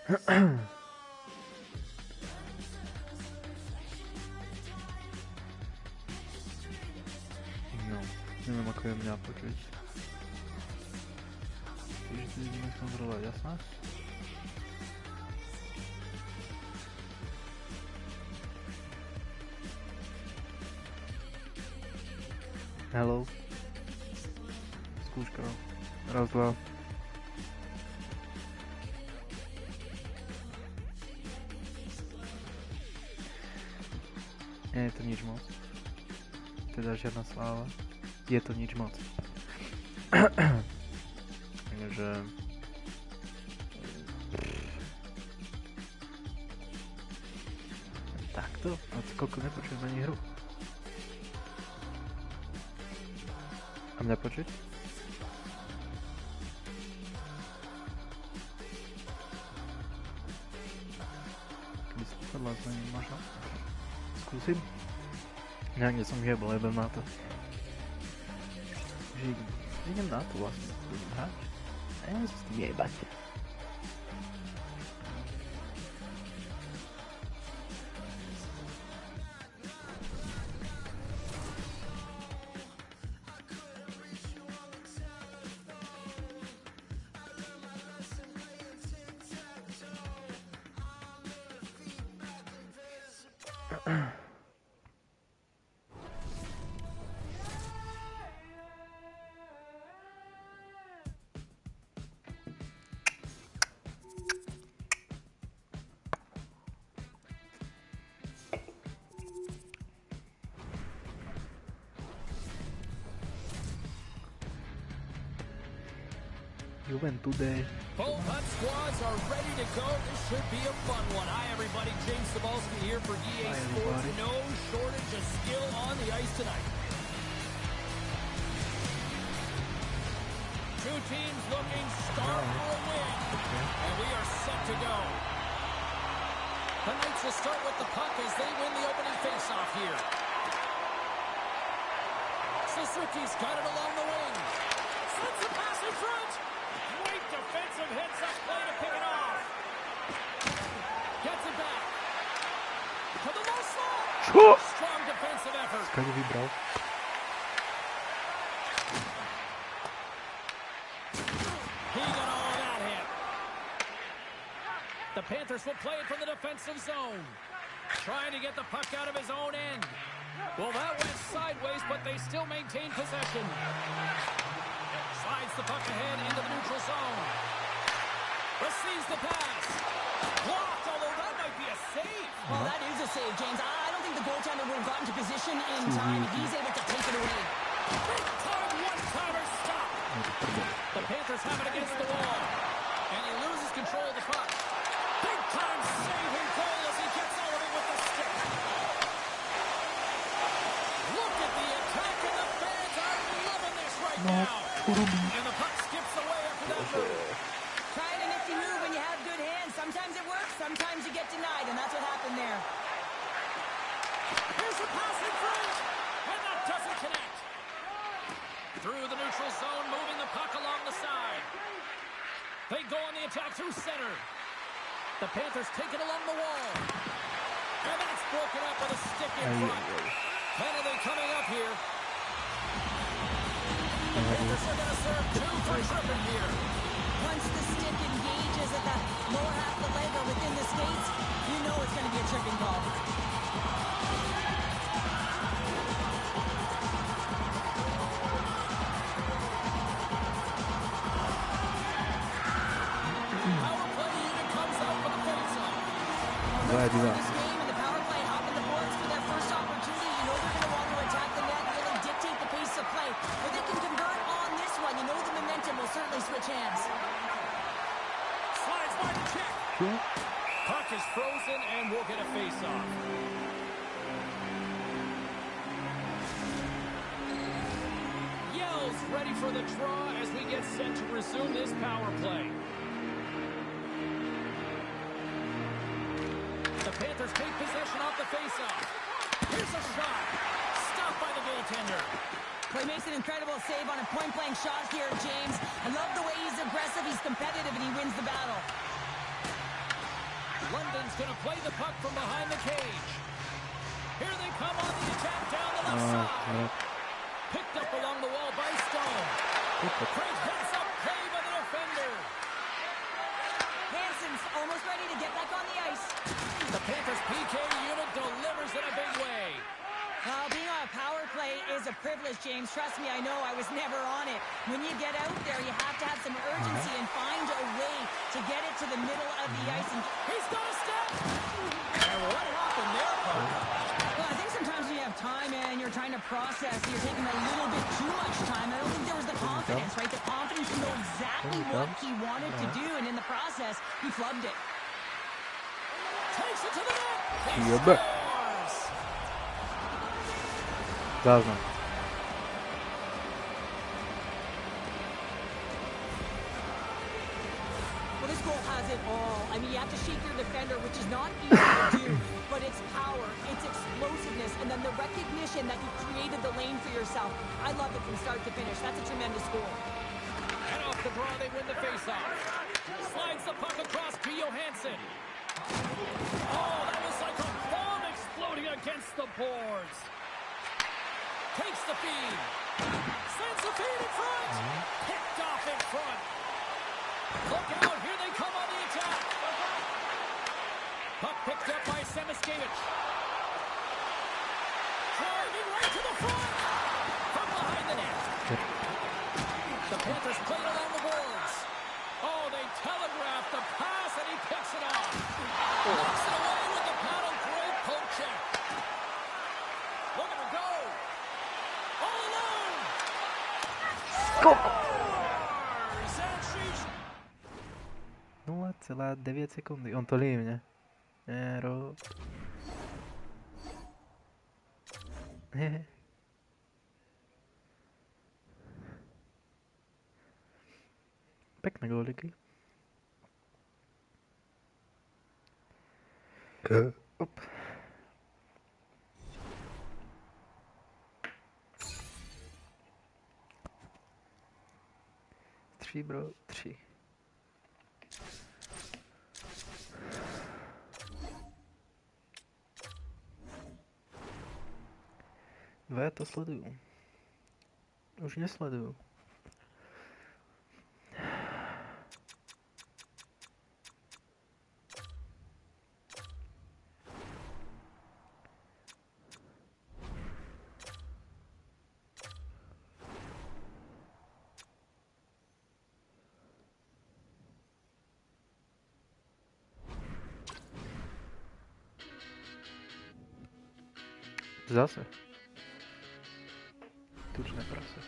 No, neviem ako je mňa počuť. Čiže to ideme skontrolovať, jasná? Hello. Skúška. Raz, dva. Nie je to nič moc. Teda žiadna sláva. Je to nič moc. Takže... Takto? A koľko nepočujem ani hru. A mňa počuť? Keby slúchadlá to nemáš. Skúsim? Ja kde som jebol, jebem na to. Že idem na to vlastne, budem hrať. A ja sa s tým jebať. Juventude. Both HUT squads are ready to go. This should be a fun one. Hi, everybody. James Cebulski here for EA Sports. No shortage of skill on the ice tonight. Two teams looking star for a win. And we are set to go. The Knights will start with the puck as they win the opening faceoff here. Suzuki's got it along the wing. Sends the pass in front. Great defensive hits up play to pick it off. Gets it back. To the low slot. Strong defensive effort. Skąd wybrał? He got all of that hit. The Panthers will play it from the defensive zone. Trying to get the puck out of his own end. Well, that went sideways, but they still maintain possession. Slides the puck ahead into the neutral zone. Receives the pass. Blocked, although that might be a save. Well, that is a save, James. I don't think the goaltender would have gotten to position in time. He's able to take it away. Big time one-timer stop. The Panthers have it against the wall. And he loses control of the puck. Big time save and goal as he gets all of it with the stick. Look at the attack, and the fans are loving this right now. And the puck skips away after that move. Trying a nifty move when you have good hands. Sometimes it works, sometimes you get denied, and that's what happened there. Here's a pass in front, and that doesn't connect. Through the neutral zone, moving the puck along the side. They go on the attack through center. The Panthers take it along the wall. And that's broken up with a stick in front. Penalty coming up here. The Panthers are going to serve two for tripping here. Once the stick engages at the lower half of the leg or within the skates, you know it's going to be a tripping call. Power play unit comes out for the face-off. Glad you This game and the power play hop in the boards for their first opportunity. You know they're going to want to attack the net and really dictate the pace of play. If they can convert on this one, you know the momentum will certainly switch hands. Slides by the check. Puck is frozen and we'll get a face-off. Yells ready for the draw as we get set to resume this power play. The Panthers take possession off the face-off. Here's a shot. Stopped by the goaltender. Well, he makes an incredible save on a point-blank shot here, James. I love the way he's aggressive, he's competitive, and he wins the battle. He's going to play the puck from behind the cage. Here they come on the attack down the left side. Picked up along the wall by Stone. Great heads up play by the defender. Hansen's almost ready to get back on the ice. The Panthers PK unit delivers in a big way. Well, being on a power play is a privilege, James. Trust me, I know. I was never on it. When you get out there, you have to have some urgency and find a way to get it to the middle of the ice. And he's got a step. And what happened there, Parker? Well, I think sometimes when you have time and you're trying to process, you're taking a little bit too much time. I don't think there was the confidence, right? The confidence to know exactly what he wanted to do, and in the process, he flubbed it. Takes it to the net. He scores. Záznam. Well, this goal has it all. I mean, you have to shake your defender, which is not easy to do, but it's power, it's explosiveness, and then the recognition that you created the lane for yourself. I love it from start to finish. That's a tremendous goal. And off the draw, they win the faceoff. Slides the puck across to Johansson. Oh, that was like a bomb exploding against the boards. Takes the feed. Sends the feed in front. Picked off in front. Look out. Here they come on the attack. Puck picked up by Semiskevich. Driving right to the front. From behind the net. The Panthers play it along the boards. Oh, they telegraph the pass, and he picks it off. Knocks it away with the paddle. Great poke check. Look at her go. All alone. Scores! And she's 0,9 sekundy. On to lívne. Éro. Pekné góliky. Op. Bro, 3. Dve to sledujú. Už nesledujú. Zase. Tučné prase.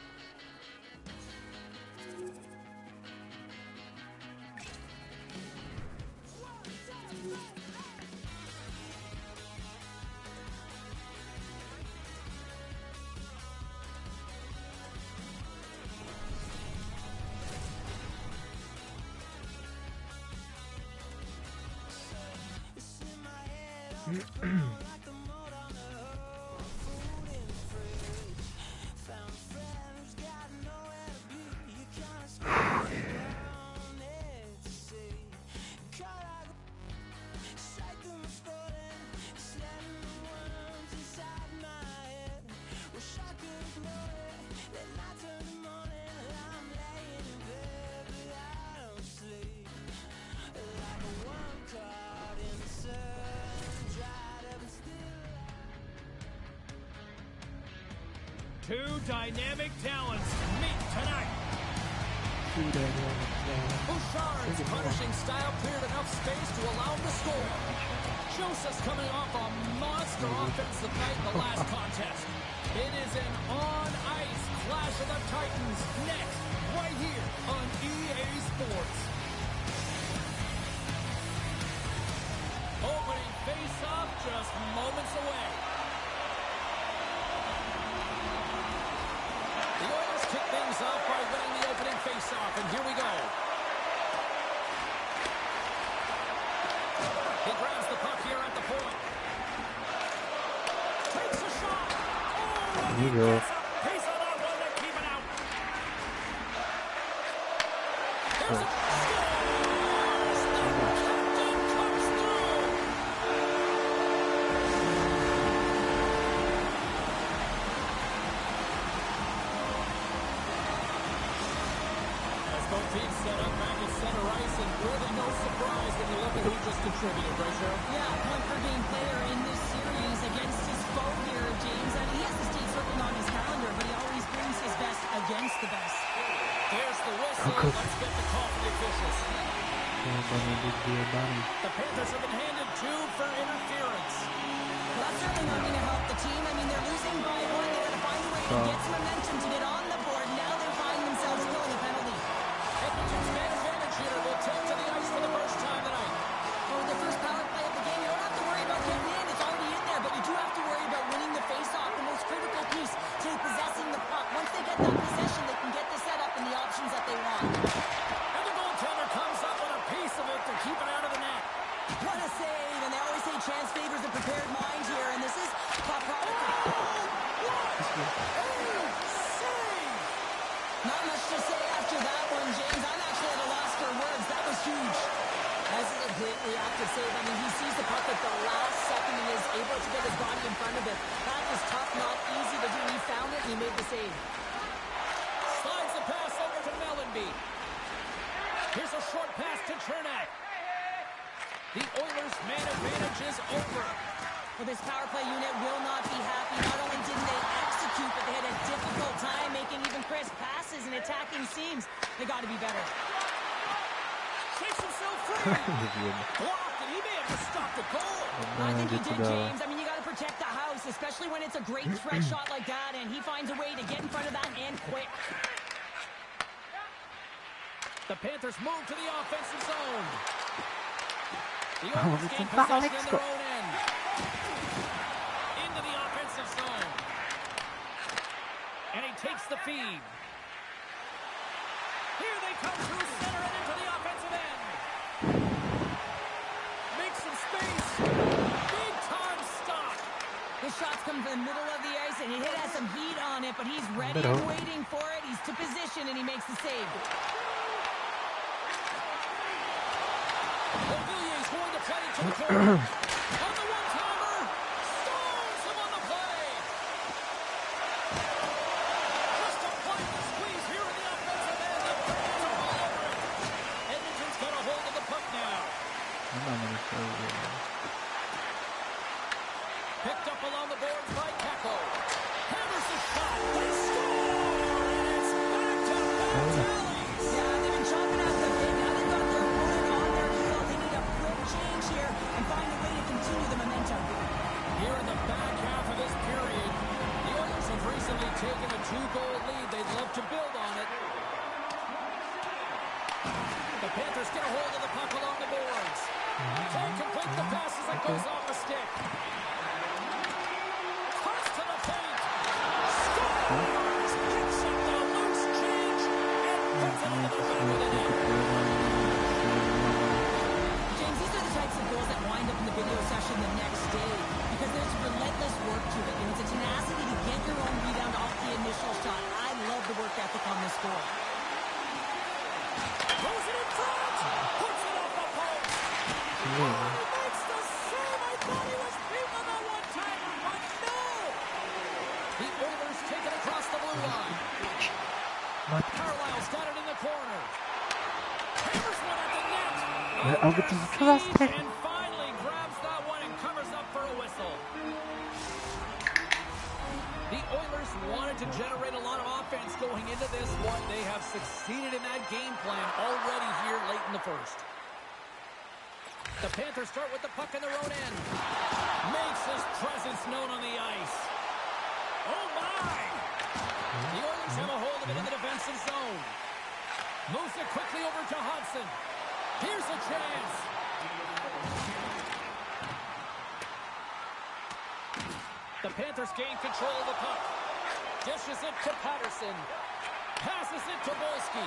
Two dynamic talents meet tonight. Bouchard's punishing style cleared enough space to allow him to score. Joseph's coming off a monster offensive night in the last contest. It is an on-ice clash of the Titans next, right here on EA Sports. Opening face-off just moments away. The Oilers kick things off by winning the opening face-off, and here we go. He grabs the puck here at the point. Takes a shot. Oh, Here you go. He's on that one to keep it out. There's a scores! The captain comes through. he just contributed, right, Cheryl? Yeah, point per game player in this series against his foe here, James. I mean, he has the state circled on his calendar, but he always brings his best against the best. There's the whistle. Let's get the call from the officials. The Panthers have been handed 2 for interference. Well, that's certainly not going to help the team. I mean, they're losing by 1. They got to find a way to get some momentum to get on the board. Now they're finding themselves killing a penalty. Edmonton's man advantage here will take to the ice for the first time tonight. Oh, the first power play of the game, you don't have to worry about getting in. It's already in there, but you do have to worry about winning the face-off, the most critical piece to possessing the puck. Once they get that possession, they can get the setup and the options that they want. And the goaltender comes up with a piece of it to keep it out of the net. What a save, and they always say chance favors a prepared mind here, and this is top product. Save! Not much to say after that one, James. I'm actually at a loss for words. That was huge. That's a great reactive save. I mean, he sees the puck at the last second and is able to get his body in front of it. That was tough, not easy to do. He found it, and he made the save. Slides the pass over to Mellenby. Here's a short pass to Chernak. The Oilers' man advantage is over. Well, this power play unit will not be happy. Not only didn't they execute, but they had a difficult time making even crisp passes and attacking seams. They got to be better. Shakes himself free. Blocked, and he may have just stopped the goal. I think he did, James. I mean, you got to protect the house, especially when it's a great threat shot like that, and he finds a way to get in front of that and quick. The Panthers move to the offensive zone. The Oilers gain possession in their own end. Into the offensive zone. And he takes the feed. Here they come through center and into the offensive end. Makes some space. Big time stop. His shots come from the middle of the ice, and it has some heat on it, but he's ready and waiting for it. He's to position, and he makes the save. Beauvillier's going to play to the corner. On the one-timer, stones him on the play. Just a point to squeeze here in the offensive end. The fans are all over it. Edmonton's got a hold of the puck now. Picked up along the boards by Kako. Hammers the shot. They score! And it's back-to-back tallies. Yeah, they've been chopping out the big. Now they've got their opponent on their heel. They need a quick change here and find a way to continue the momentum. Here in the back half of this period, the Oilers have recently taken a 2-goal lead. They'd love to build on it. The Panthers get a hold of the puck along the boards. Can't complete the pass as it goes off the stick. Cuts to the paint. Scores! Picks up the loose change and puts it on the back of the net. James, these are the types of goals that wind up in the video session the next day because there's relentless work to it, and it's a tenacity to get your own rebound off the initial shot. I love the work ethic on this goal. Throws it in front. Puts it off the post. Oh, he makes the save. I thought he was beaten on that one-timer, but no. The Oilers take it across the blue line. Carlisle's got it in the corner. Hammers one at the net. And finally grabs that one and covers up for a whistle. The Oilers wanted to generate a lot of offense going into this one. They have succeeded in that game plan already here late in the first. The Panthers start with the puck in their own end. Makes his presence known on the ice. Oh, my! The Oilers have a hold of it in the defensive zone. Moves it quickly over to Hudson. Here's a chance. The Panthers gain control of the puck. Dishes it to Patterson. Passes it to Volsky.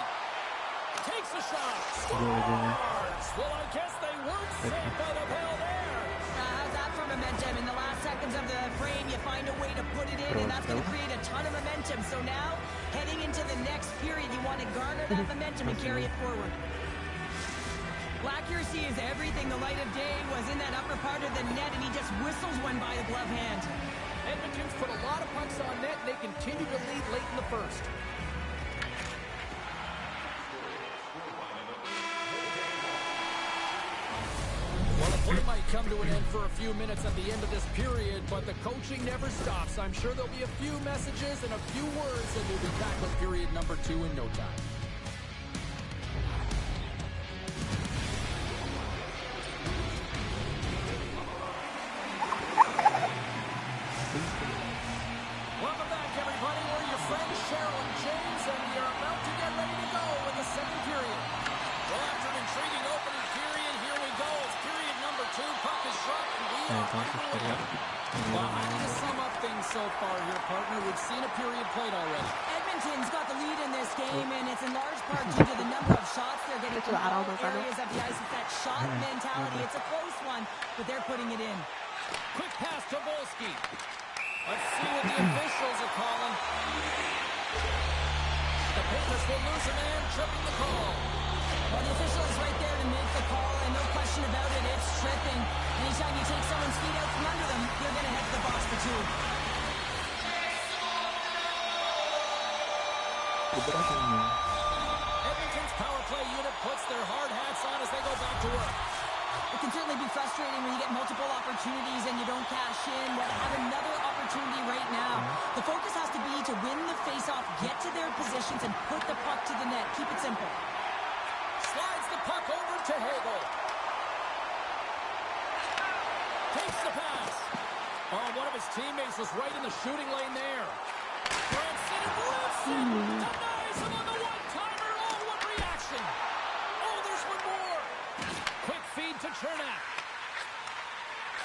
Takes a shot. Scores! Well, I guess they weren't safe by the bell there. How's that for momentum? In the last seconds of the frame, you find a way to put it in, and that's going to create a ton of momentum. So now, heading into the next period, you want to garner that momentum and carry it forward. Well, accuracy is everything. The light of day was in that upper part of the net, and he just whistles one by the glove hand. Edmonton's put a lot of pucks on net, and they continue to lead late in the first. Well, the play might come to an end for a few minutes at the end of this period, but the coaching never stops. I'm sure there'll be a few messages and a few words, and we'll be back with period number 2 in no time. Welcome back, everybody. We're your friends Cheryl and James, and we are about to get ready to go in the second period. Well, after an intriguing opening period, here we go. It's period number 2. Puck is shot, and we are underway. Well, how do you sum up things so far here, partner? We've seen a period played already. Edmonton's got the lead in this game, and it's in large part due to the number of shots they're getting from all areas of the ice. It's that shot mentality. It's a close one, but they're putting it in. Quick pass to Volsky. Let's see what the officials are calling. The Panthers will lose a man, tripping the call. Well, the official is right there to make the call, and no question about it, it's tripping. Anytime you take someone's feet out from under them, you're going to head to the box for 2. Edmonton's power play unit puts their hard hats on as they go back to work. It can certainly be frustrating when you get multiple opportunities and you don't cash in. Well, have another opportunity right now. The focus has to be to win the faceoff, get to their positions, and put the puck to the net. Keep it simple. Slides the puck over to Hagel. Takes the pass. Oh, one of his teammates was right in the shooting lane there. Branson and Wilson denies him on the one-timer. Oh, what reaction. Oh, there's one more. Quick feed to Chernak.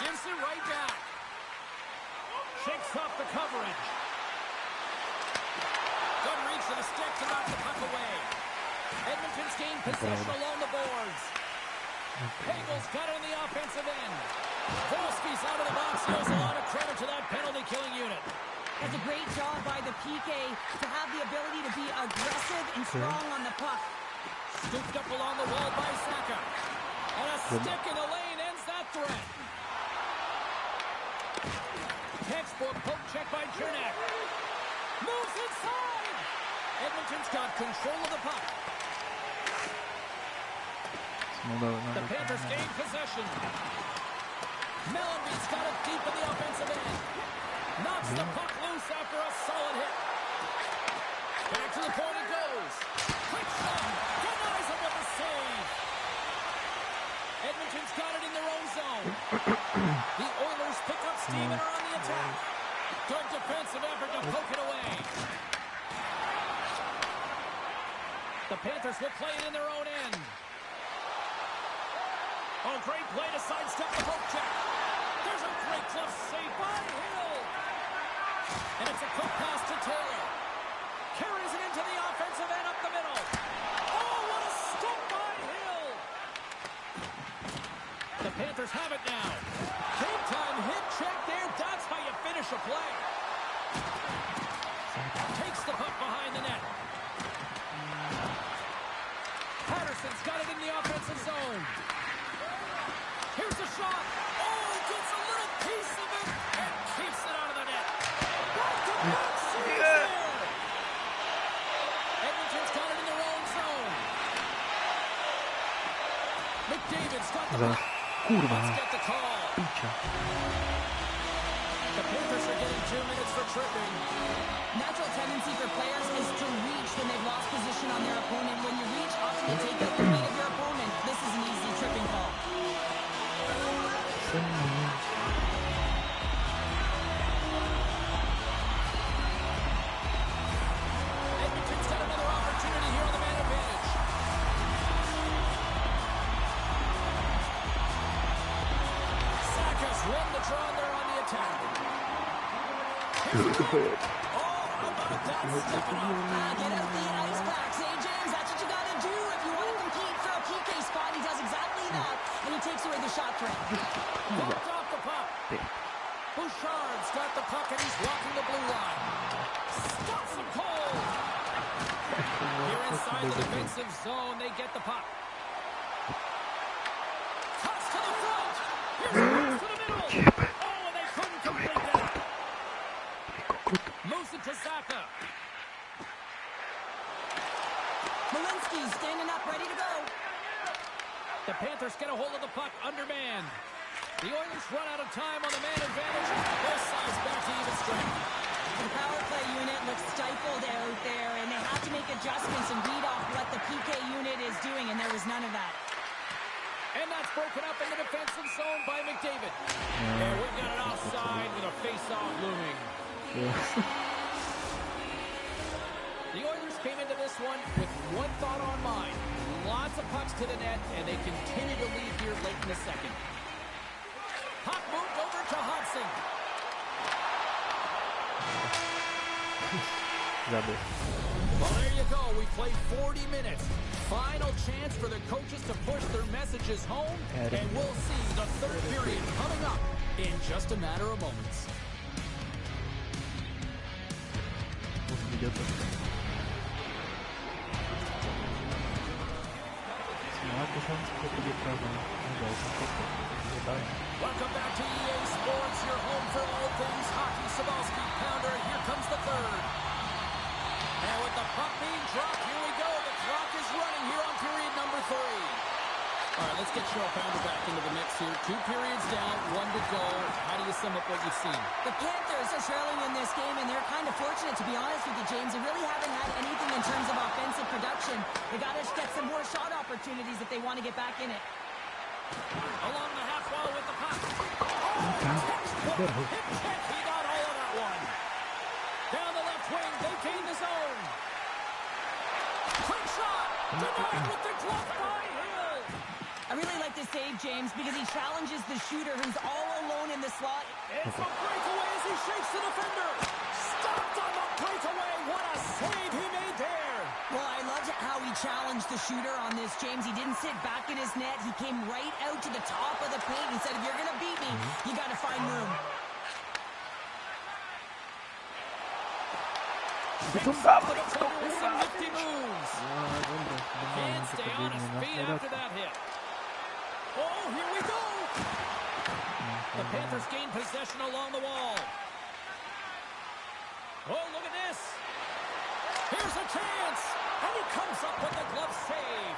Gives it right back. Shakes off the coverage. Good reach to the stick to knock the puck away. Edmonton's gained possession along the boards. Hagel's got it on the offensive end. Volsky's out of the box. He owes a lot of credit to that penalty-killing unit. That's a great job by the PK to have the ability to be aggressive and strong on the puck. Scooped up along the wall by Saka. And a stick in the lane ends that threat. Textbook poke check by Chernak. Moves inside. Edmonton's got control of the puck. The Panthers gain possession. Mellenby's got it deep in the offensive end. Knocks the puck loose after a solid hit. Back to the point it goes. Quick shot. Denies him with a save. Edmonton's got it in their own zone. The Oilers pick up steam and are on the attack. Good defensive effort to poke it away. The Panthers will play it in their own end. Oh, great play to sidestep the poke check. There's a great glove save by Hill. And it's a quick pass to Taylor. Carries it into the offensive end up the middle. Oh, what a stop by Hill. The Panthers have it now. Big time hit check there. That's how you finish a play. Takes the puck behind the net. Patterson's got it in the offensive zone. Here's the shot. Oh, he gets a little piece of it and keeps it out of the net. Back-to-back saves there. Edmonton's got it in their own zone. McDavid's got the puck. Let's get the call. The Panthers are getting 2 minutes for tripping. Natural tendency for players is to reach when they've lost position on their opponent. When you reach, often you take out the weight of your opponent. This is an easy tripping call. Edmonton's got another opportunity here on the man advantage. Saka's won the draw and they're on the attack. Here's the goal. Oh, how about that stepping up? Get out the ice packs, James. That's what you got to do if you want to compete for a PK spot. He does exactly that, and he takes away the shot threat. Walked off the puck. Bouchard's got the puck and he's walking the blue line. Stops him cold. Here inside the defensive zone, they get the puck. Toss to the front. Here's a pass to the middle. Oh, and they couldn't complete that. Moves it to Saka. Malinsky's standing up, ready to go. The Panthers get a hold of the puck undermanned. The Oilers run out of time on the man advantage. Both sides back to even strength. The power play unit looks stifled out there, and they have to make adjustments and read off what the PK unit is doing, and there was none of that. And that's broken up in the defensive zone by McDavid. And we've got an offside with a face-off looming. The Oilers came into this one with one thought on mind. Lots of pucks to the net, and they continue to lead here late in the second. Puck moved over to Hudson. Well, there you go. We played 40 minutes. Final chance for the coaches to push their messages home, and we'll see the third period coming up in just a matter of moments. Welcome back to EA Sports, your home for all things hockey. Sabalski, Pounder, here comes the third. And with the puck being dropped, here we go. The clock is running here on period number 3. All right, let's get Cheryl Pounder back into the mix here. 2 periods down, 1 to go. How do you sum up what you've seen? The Panthers are trailing in this game, and they're kind of fortunate, to be honest with you, James. They really haven't had anything in terms of offensive production. They got to get some more shot opportunities if they want to get back in it. Along the half wall with the puck. Oh, he got all of that one. Down the left wing, they gain the zone. Quick shot. Denied with the glove by Hill. I really like this save, James, because he challenges the shooter who's all alone in the slot. It's a breakaway as he shakes the defender. Stopped on the breakaway. What a save he made there. Well, I loved how he challenged the shooter on this, James. He didn't sit back in his net. He came right out to the top of the paint. He said, if you're going to beat me, you got to find room. Some nifty moves. Can't stay on his feet after that hit. Oh, here we go. The Panthers gain possession along the wall. Oh, look at this. Here's a chance. And he comes up with the glove save.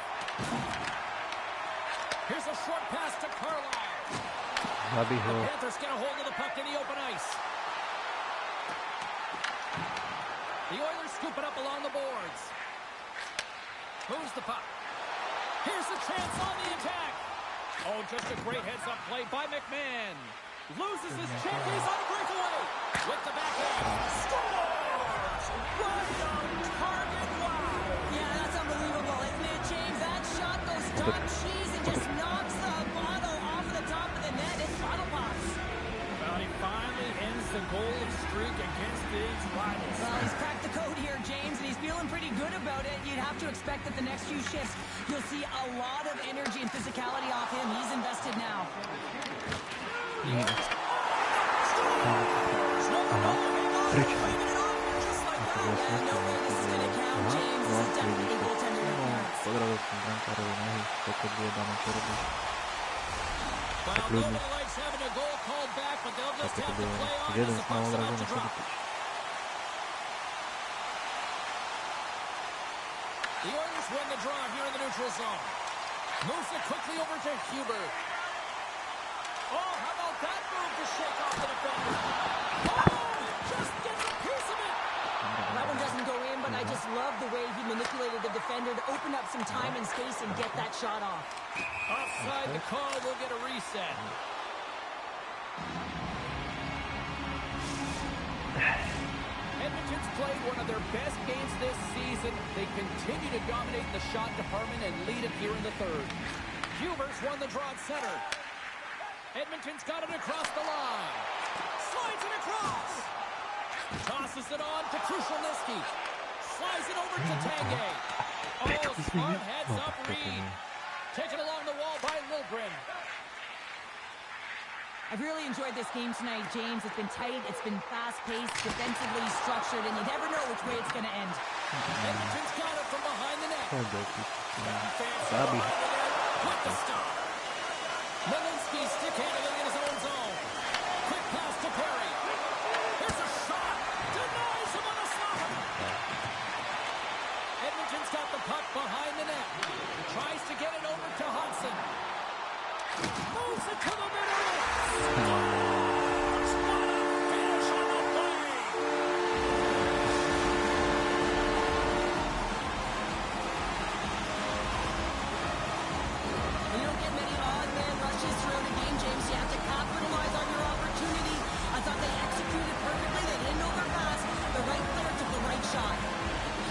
Here's a short pass to Carlisle. The Panthers get a hold of the puck in the open ice. The Oilers scoop it up along the boards. Moves the puck. Here's a chance on the attack. Oh, just a great heads-up play by McMahon. Loses his chance. He's on a breakaway. With the backhand. Scores! Right on target. Wow. Yeah, that's unbelievable, isn't it, James? That shot goes top cheese and just knocks the bottle off the top of the net. It's bottle pops. Well, he finally ends the goal streak against these rivals. Well, he's cracked the code here, James, and he's feeling pretty good about it. You'd have to expect that the next few shifts, you'll see a lot of energy and physicality off him. He's invested now. Well, nobody likes having a goal called back, but they'll just have to play on as the puck's about to drop. The Oilers win the draw here in the neutral zone. Moves it quickly over to Huber. Oh, how about that move to shake off the defender? Oh, he just gets a piece of it. That one doesn't go in, but I just love the way he manipulated the defender to open up some time and space and get that shot off. Offside the call, we'll get a reset. Edmonton's played one of their best games this season. They continue to dominate the shot department and lead it here in the third. Huber's won the draw at center. Edmonton's got it across the line. Slides it across. Tosses it on to Krushelnyski. Slides it over to Tanguay. Oh, smart heads-up read. Taken along the wall by Liljegren. I've really enjoyed this game tonight, James. It's been tight, it's been fast-paced, defensively structured, and you never know which way it's going to end. Edmonton's got it from behind the net. Zabi. With the stop. Malinsky stick-handling in his own zone. Quick pass to Perry. Here's a shot. Denies him on a slap. Edmonton's got the puck behind the net. Tries to get it over to Hudson. Moves it to the middle. Scores! What a finish on the play! You don't get many odd man rushes throughout a game, James. You have to capitalize on your opportunity. I thought they executed perfectly. They didn't overpass. The right player took the right shot.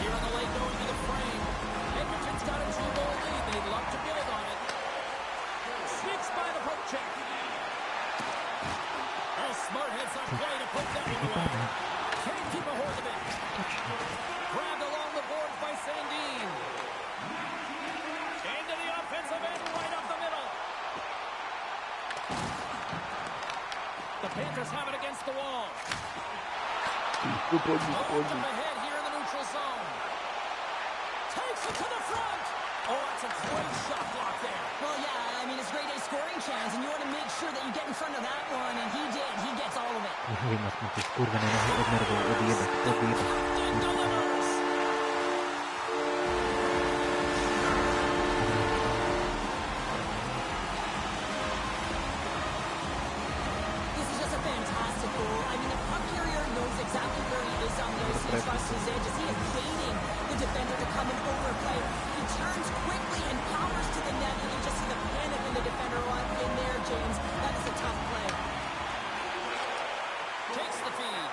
Here on the late going to the frame. Edmonton's got a 2-goal lead. They'd love to build on it. Sneaks by the poke check. Oh, smart heads up play to put that one away. Can't keep a hold of it. Grabbed along the boards by Sandin. Into the offensive end, right up the middle. The Panthers have it against the wall. Up ahead here in the neutral zone. Takes it to the front. Oh, that's a great shot block there. Well, yeah, I mean, it's grade A scoring chance, and you want to make sure that you get in front of that one, and he did. He gets all of it. Captain delivers. This is just a fantastic goal. I mean, the puck carrier knows exactly where he is on the ice. He trusts his edges. He is baiting the defender to come and overplay. He turns quickly and powers to the net. You can just see the panic in the defender in there, James. That is a tough play. Takes the feed.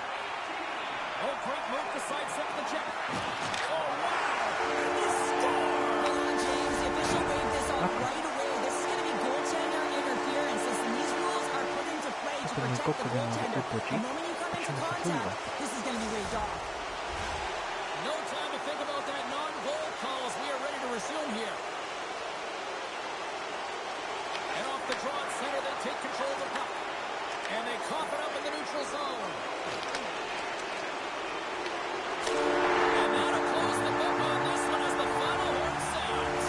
Oh, great move to sidestep the check. Oh, wow. The score. Hold on, James. The official waved this off right away. This is going to be goaltender interference. Listen, these rules are put into play to protect the goaltender. The moment you come into contact, this is going to be waved off. No time to think about that non-goal call as we are ready to resume here. And off the draw at center, they take control of the puck. And they cough it up in the neutral zone. And now to close the book on this one as the final horn sounds.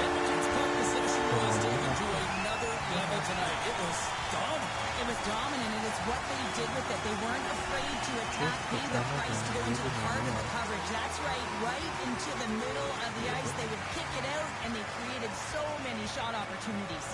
Edmonton's puck possession was taken to another level tonight. It was dominant. It was dominant, and it's what they did with it. They weren't afraid to attack, pay the price to go into the heart of the coverage. That's right into the middle of the ice. They would kick it out, and they created so many shot opportunities.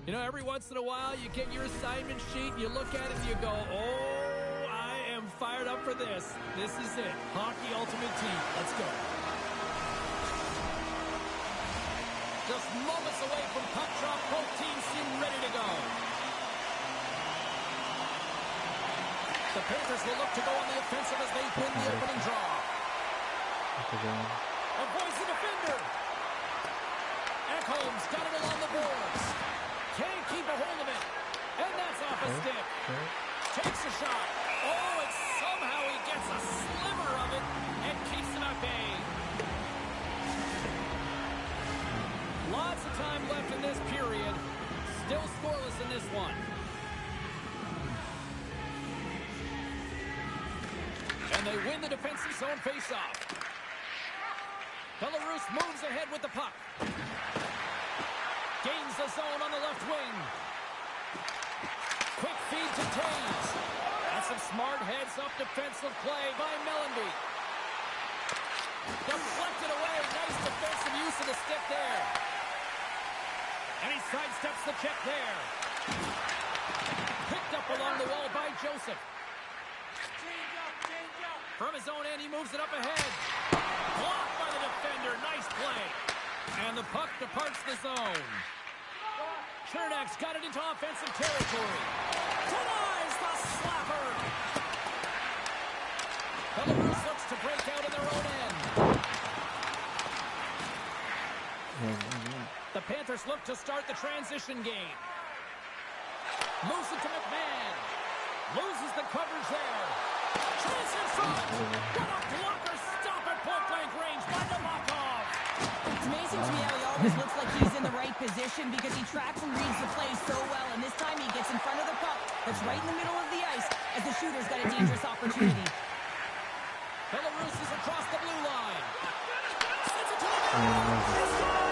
You know, every once in a while, you get your assignment sheet, you look at it, and you go, oh, I am fired up for this. This is it. Hockey Ultimate Team. Let's go. Just moments away from puck drop. Both teams seem ready to go. The Panthers will look to go on the offensive as they win the opening draw. Avoids the defender. Ekholm's got it along the boards. Can't keep a hold of it. And that's off a stick. Takes a shot. Oh, and somehow he gets a sliver of it and keeps it at bay. Lots of time left in this period. Still scoreless in this one. And they win the defensive zone faceoff. Belarus moves ahead with the puck. Gains the zone on the left wing. Quick feed to Taves. That's some smart heads-up defensive play by Mellenby. Deflected away. Nice defensive use of the stick there. And he sidesteps the check there. Picked up along the wall by Joseph. From his own end, he moves it up ahead. Blocked by the defender. Nice play. And the puck departs the zone. Chernak's got it into offensive territory. Denies the slapper. Belarus looks to break out in their own end. The Panthers look to start the transition game. Moves it to McMahon. Loses the coverage there. Chase in front. What a blocker stop at point-blank range by Nabokov. It's amazing to me how he always looks like he's in the right position because he tracks and reads the play so well. And this time he gets in front of the puck that's right in the middle of the ice as the shooter's got a dangerous opportunity. Belarus is across the blue line. Sends it to the net.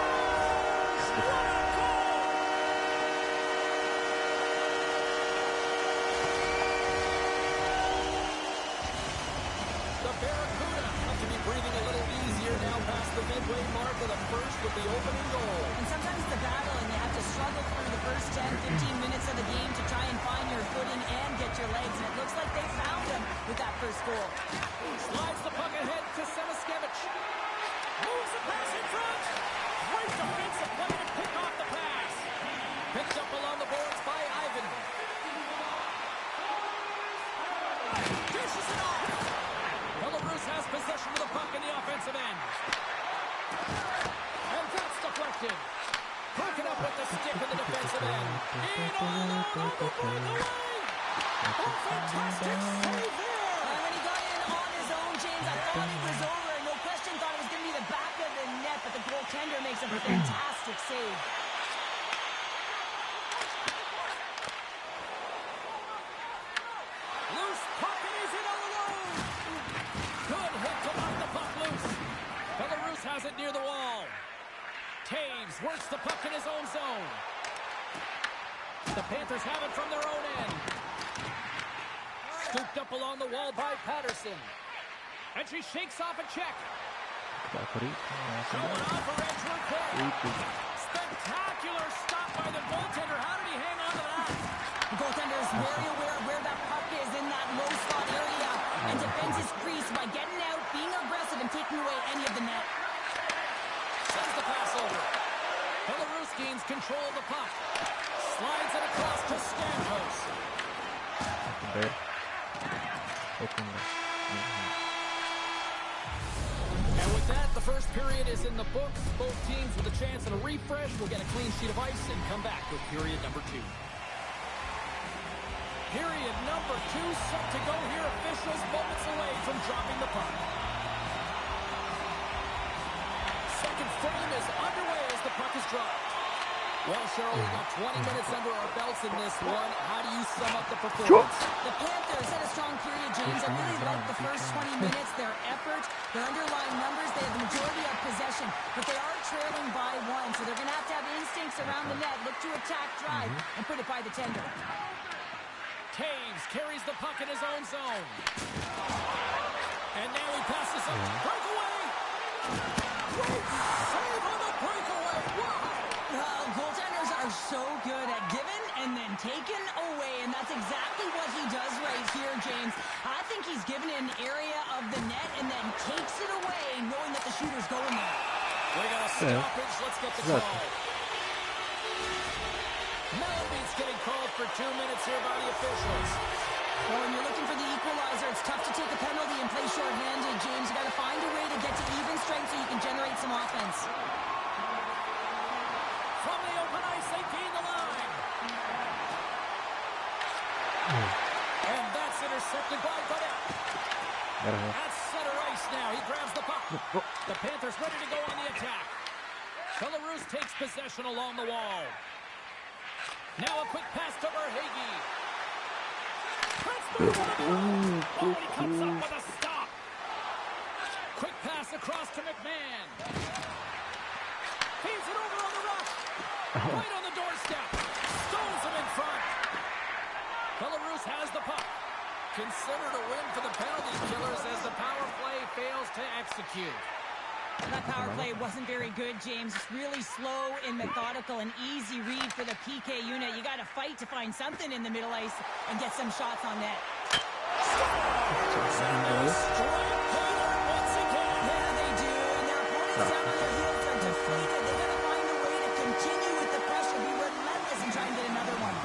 Breathing a little easier now past the midway mark of the first with the opening goal. And sometimes it's a battle and you have to struggle through the first 10, 15 minutes of the game to try and find your footing and get your legs. And it looks like they found him with that first goal. Slides the puck ahead to Semiskevich. Moves the pass in front. Great defensive play to pick off the pass. Picked up along the boards by Ivan. Dishes it off. Belarus has possession of the puck in the offensive end. And that's deflected. Broken up with the stick in the defensive end. In all over the breakaway. Oh, fantastic save there. And when he got in on his own, James, I thought it was over. No question, thought it was going to be the back of the net, but the goaltender makes a fantastic save. Loose puck and he's in all alone. Good hit to knock the puck loose. Belarus has it near the wall. Taves works the puck in his own zone. The Panthers have it from their own end. Scooped up along the wall by Patterson. And she shakes off a check. Going on for Edgeworth quick. Spectacular stop by the goaltender. How did he hang on to that? The goaltender is very aware of where that puck is in that low spot area and defends his crease by getting out, being aggressive, and taking away any of the net. Sends the pass over. Belarus gains control of the puck. Slides it across to Stamkos. And with that, the first period is in the books. Both teams with a chance at a refresh will get a clean sheet of ice and come back with period number 2. Period number 2 set to go here. Officials moments away from dropping the puck. Second frame is underway as the puck is dropped. Well, Cheryl, we've got 20 minutes under our belts in this one. How do you sum up the performance? The Panthers had a strong period, James. I really liked the first 20 minutes, their effort, their underlying numbers. They have the majority of possession, but they are trailing by 1, so they're going to have instincts around the net, look to attack, drive, and put it by the tender. Taves carries the puck in his own zone. And now he passes up. Breakaway! Great save on the breakaway! Wow! Goaltenders are so good at giving and then taking away, and that's exactly what he does right here, James. I think he's given an area of the net and then takes it away, knowing that the shooter's going there. We got a stoppage. Let's get the call. Mellenby's getting called for 2 minutes here by the officials. Well, when you're looking for the equalizer, it's tough to take a penalty and play short-handed, James. You got to find a way to get to even strength so you can generate some offense. From the open ice, they gain the line. And that's intercepted by Godet. At center ice now, he grabs the puck. The Panthers ready to go on the attack. Belarus takes possession along the wall. Now a quick pass to Verhaeghe. He comes up with a stop. Quick pass across to McMahon. Feeds it over on the rush. Right on the doorstep. Stones him in front. Belarus has the puck. Considered a win for the penalty killers as the power play fails to execute. That power play wasn't very good, James. It's really slow and methodical, an easy read for the PK unit. You got to fight to find something in the middle ice and get some shots on net. Once again. Yeah, they do. And their opponents down on their heels are deflated. They got to find a way to continue with the pressure, be relentless, and try and get another one.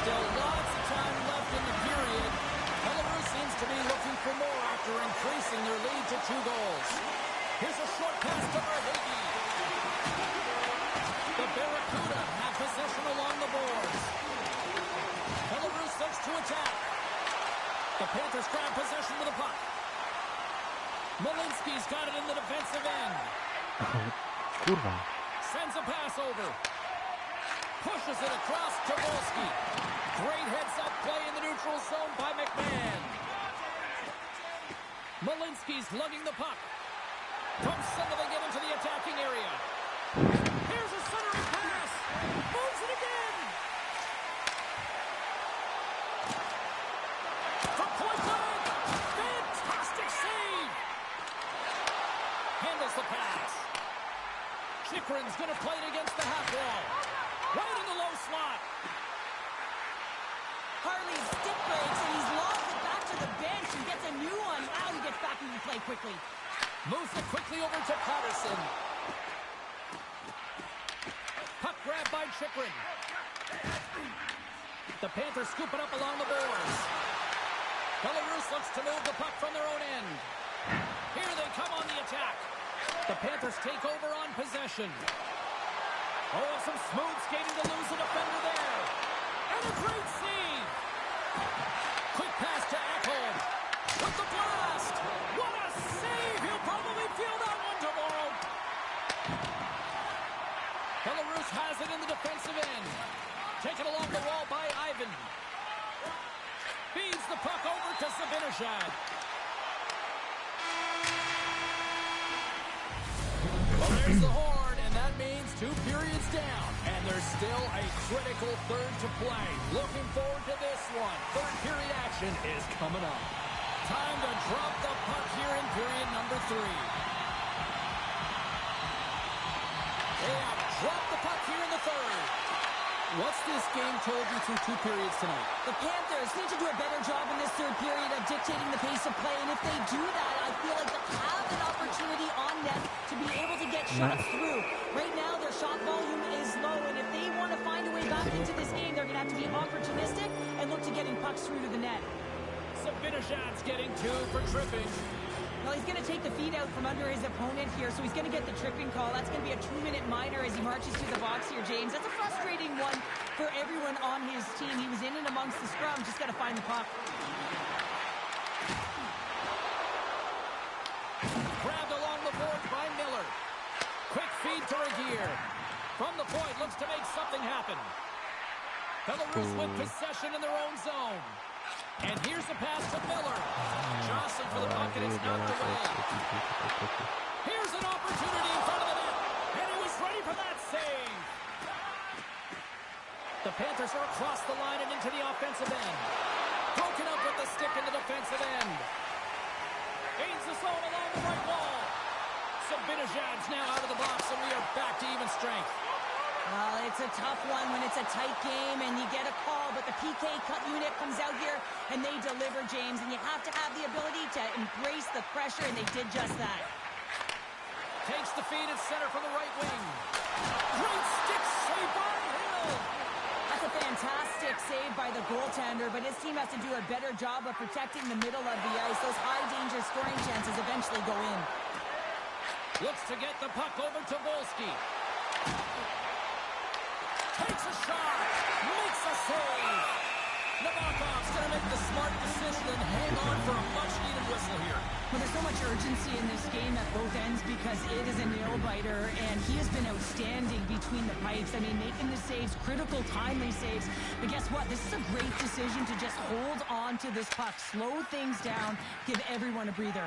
Still lots of time left in the period. Belarus seems to be looking for more after increasing their lead to 2 goals. Here's a short pass to Verhaeghe. The Barracuda have possession along the boards. Belarus looks to attack. The Panthers grab possession with the puck. Malinsky's got it in the defensive end. Kurwa. Sends a pass over. Pushes it across to Volsky. Great heads-up play in the neutral zone by McMahon. Malinsky's lugging the puck. From center, they get into the attacking area. Here's a centering pass. Moves it again. From point blank. Fantastic save. Handles the pass. Chikrin's going to play it against the half wall. Right in the low slot. Harley stick breaks, and he's lost it back to the bench and gets a new one. Wow, he gets back into play quickly. Moves it quickly over to Patterson. Puck grab by Chikrin. The Panthers scoop it up along the boards. Belarus looks to move the puck from their own end. Here they come on the attack. The Panthers take over on possession. Oh, some smooth skating to lose a defender there. And a great save. Quick pass to Ekholm. With the blast. What a save. He'll probably feel that one tomorrow. Belarus has it in the defensive end. Taken along the wall by Ivan. Feeds the puck over to Zabijkos. Well, there's the horn, and that means 2 periods down. And there's still a critical third to play. Looking forward to this one. Third period action is coming up. Time to drop the puck here in period number 3. They have dropped the puck here in the third. What's this game told you through 2 periods tonight? The Panthers need to do a better job in this third period of dictating the pace of play, and if they do that, I feel like they'll have an opportunity on net to be able to get shots through. Right now, their shot volume is low, and if they want to find a way back into this game, they're going to have to be opportunistic and look to getting pucks through to the net. Zabijkos getting 2 for tripping. Well, he's going to take the feed out from under his opponent here, so he's going to get the tripping call. That's going to be a 2-minute minor as he marches through the box here, James. That's a frustrating one for everyone on his team. He was in and amongst the scrum, just got to find the puck. Grabbed along the board by Miller. Quick feed to Regier. From the point, looks to make something happen. Belarus with possession in their own zone. And here's the pass to Miller. Johnson for the puck, and it's knocked away. Here's an opportunity in front of the net. And he was ready for that save. The Panthers are across the line and into the offensive end. Broken up with the stick in the defensive end. Gains the zone along the right wall. Zabijkos now out of the box, and we are back to even strength. Well, it's a tough one when it's a tight game and you get a call, but the PK cut unit comes out here and they deliver, James, and you have to have the ability to embrace the pressure, and they did just that. Takes the feed at center from the right wing. Great stick save by Hill. That's a fantastic save by the goaltender, but his team has to do a better job of protecting the middle of the ice. Those high-danger scoring chances eventually go in. Looks to get the puck over to Volsky. Takes a shot. Makes a save. Nabokov's going to make the smart decision and hang on for a much-needed whistle here. Well, there's so much urgency in this game at both ends because it is a nail-biter, and he has been outstanding between the pipes. I mean, making the saves, critical, timely saves. But guess what? This is a great decision to just hold on to this puck, slow things down, give everyone a breather.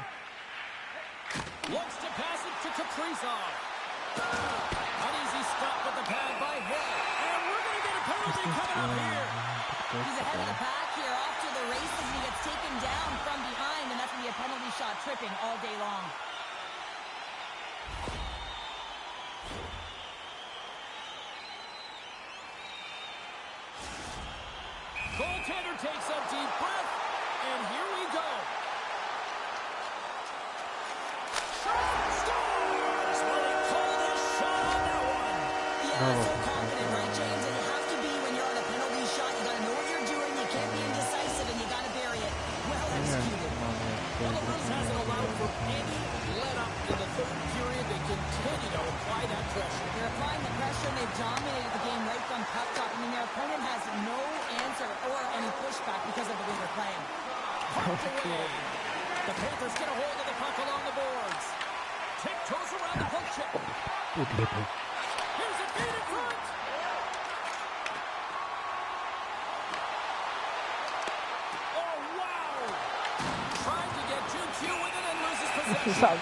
Looks to pass it to Kaprizov. An easy stop with the pad by Hill. And we're going to get a penalty coming up here. He's ahead of the pack here, off to the races, and he gets taken down from behind, and that's going to be a penalty shot, tripping all day long. Goaltender takes a deep breath, and here we go. Scores! Well, he called his shot on that one. Yeah, so confident, right, James? And you have to be when you're on a penalty shot. You got to know what you're doing. You can't be indecisive, and you got to bury it. Well executed. Belarus hasn't allowed for any let-up in the third period. They continue to apply that pressure. They're applying the pressure, and they've dominated the game right from puck drop. I mean, their opponent has no answer or any pushback because of the way they're playing. Pucked away. The Panthers get a hold of the puck along the boards. Tiptoes around the puck chip. Here's a feed in front. Oh, wow. Trying to get 2-2 with it and loses possession.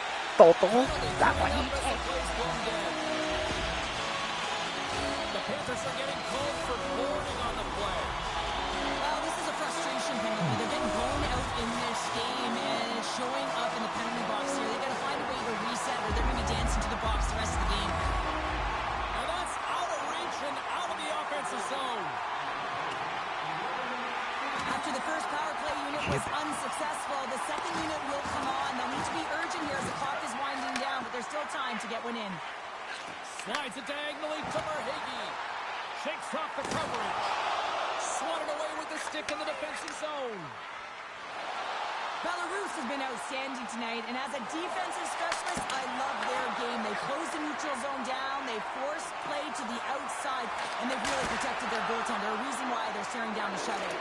The Panthers are getting called for boarding on the play. Well, this is a frustration penalty. They're getting blown out in this game, and it's showing up in the penalty box here. They got to find a way to reset, or they're going to be dancing to the box the rest of the game. And that's out of reach and out of the offensive zone. After the first power play unit was unsuccessful, the second unit will come on. They'll need to be urgent here as the clock is winding down, but there's still time to get one in. Slides it diagonally to Verhaeghe. Shakes off the coverage. Swatted away with the stick in the defensive zone. Belarus has been outstanding tonight, and as a defensive specialist, I love their game. They close the neutral zone down, they force play to the outside, and they've really protected their goaltender, a reason why they're staring down the shutout.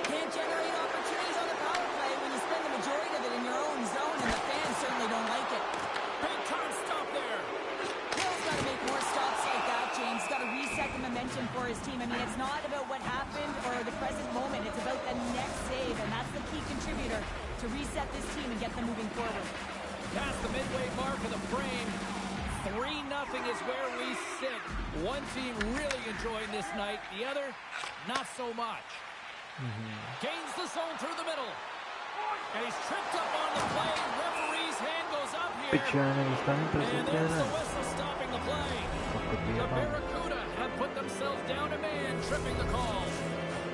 Can't generate opportunities on the power play when you spend the majority of it in your own zone, and the fans certainly don't like it. Big time stop there. Hill's got to make more stops like that, James. He's got to reset the momentum for his team. I mean, it's not about what happened or the present moment. It's about the next save, and that's the key contributor to reset this team and get them moving forward. Past the midway mark of the frame. 3-0 is where we sit. One team really enjoying this night. The other, not so much. Gains the zone through the middle. And he's tripped up on the play. Referee's hand goes up here. And there's the whistle stopping the play. The Barracuda have put themselves down a man, tripping the call.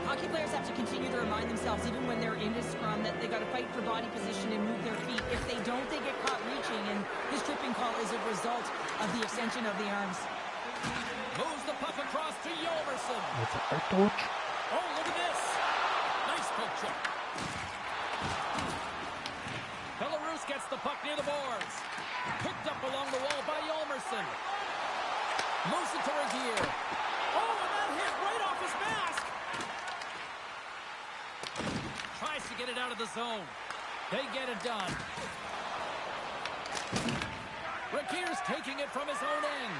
Hockey players have to continue to remind themselves, even when they're in a scrum, that they got to fight for body position and move their feet. If they don't, they get caught reaching, and this tripping call is a result of the extension of the arms. Moves the puck across to Yolmerson. Touch. Oh, look at this. Nice poke check. Belarus gets the puck near the boards. Picked up along the wall by Yolmerson. Moves it to Regier. Oh, and that hit right off his mask. Tries to get it out of the zone. They get it done. Regier's taking it from his own end.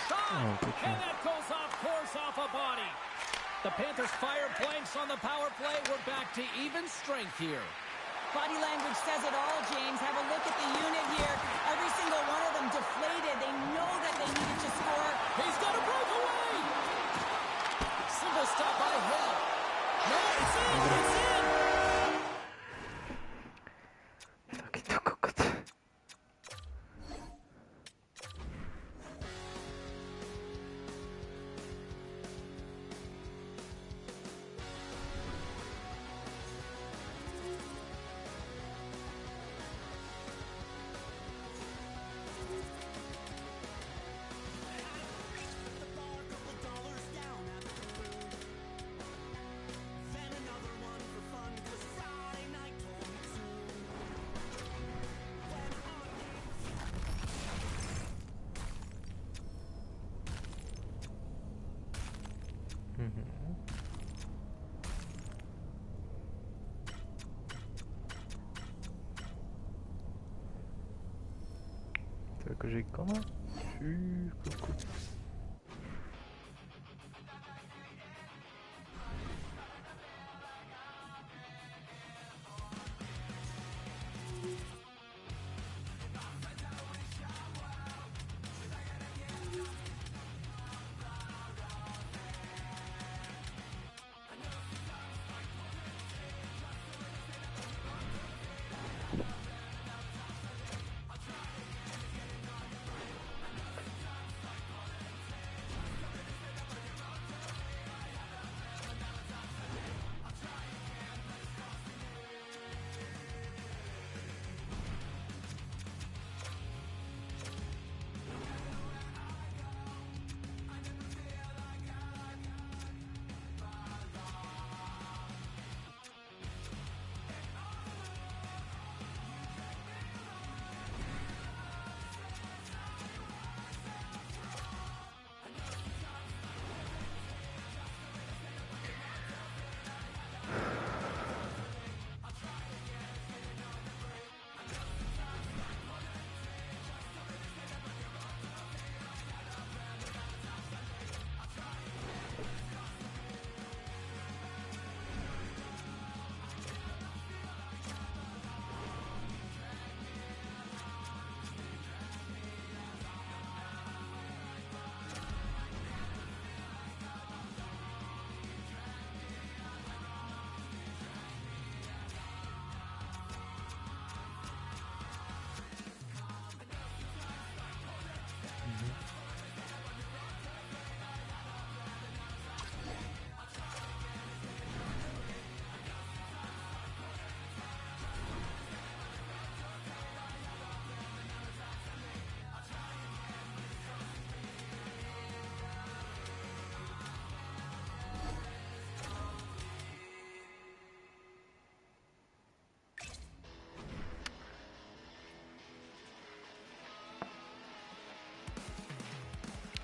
Shot! And that goes off course off a body. The Panthers fire blanks on the power play. We're back to even strength here. Body language says it all, James. Have a look at the unit here. Every single one of them deflated. They know that they needed to score. He's got a breakaway! Single stop by Hill. No, it's in! It's in! To jakože ikona? Kuku.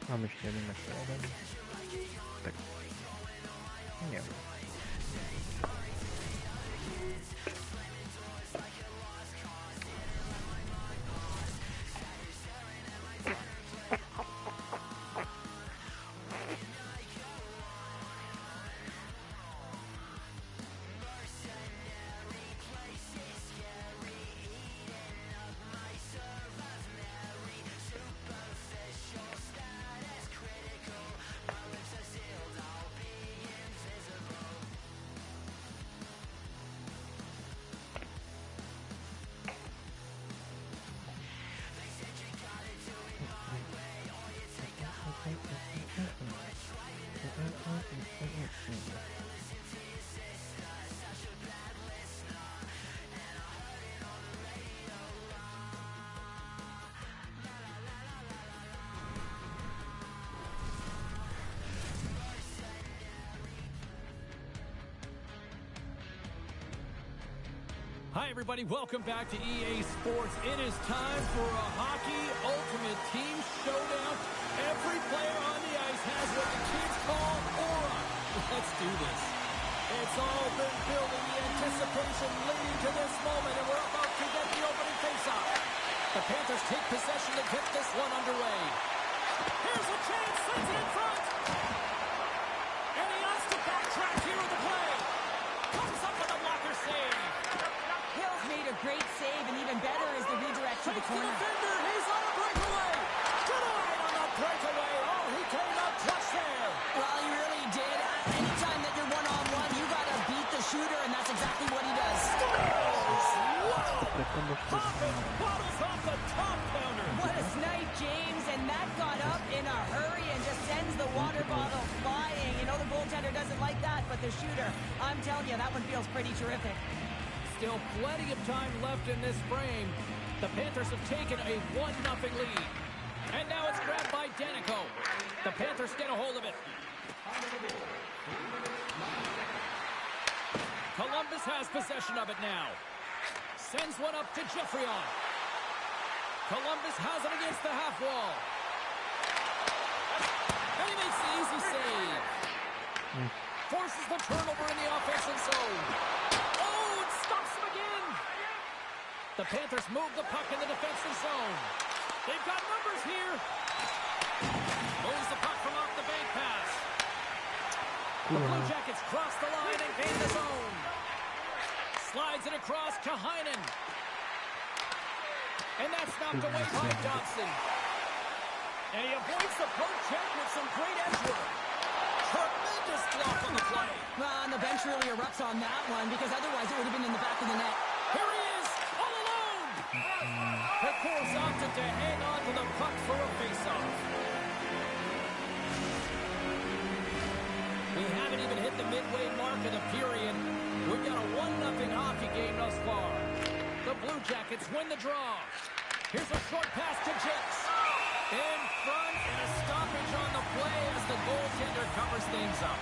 Mam jeszcze jeden mecz jeden. Tak. Nie wiem. Hi, everybody. Welcome back to EA Sports. It is time for a Hockey Ultimate Team Showdown. Every player on the ice has what the kids call aura. Let's do this. It's all been building, the anticipation leading to this moment, and we're about to get the opening faceoff. The Panthers take possession to get this one underway. Here's a chance, sends it in front. And he has to backtrack here with the play. Comes up with a blocker save. Hill's made a great save, and even better is the redirect to the corner. Defender, he's on a breakaway. Denied on the breakaway. Oh, he came up clutch there. Well, he really did. Anytime that you're one-on-one, you got to beat the shooter, and that's exactly what he does. Popping bottles off the top counter. What a snipe, James, and that got up in a hurry and just sends the water bottle flying. You know, the goaltender doesn't like that, but the shooter, I'm telling you, that one feels pretty terrific. Still plenty of time left in this frame. The Panthers have taken a 1-0 lead. And now it's grabbed by Danico. The Panthers get a hold of it. Columbus has possession of it now. Sends one up to Jeffrion. Columbus has it against the half wall. And he makes the easy save. Forces the turnover in the offensive zone. Oh, it stops him again. The Panthers move the puck in the defensive zone. They've got numbers here. Moves the puck from off the bank pass. The Blue Jackets cross the line and gain the zone. Slides it across to Heinen. And that's knocked away by Johnson. And he avoids the poke check with some great edge work. Tremendous block on the play. Well, and the bench really erupts on that one because otherwise it would have been in the back of the net. Here he is, all alone. The Coors opted to hang on to the puck for a faceoff. We haven't even hit the midway mark of the period. We've got a 1-0 hockey game thus far. The Blue Jackets win the draw. Here's a short pass to Jakes. In front, and a stoppage on the play as the goaltender covers things up.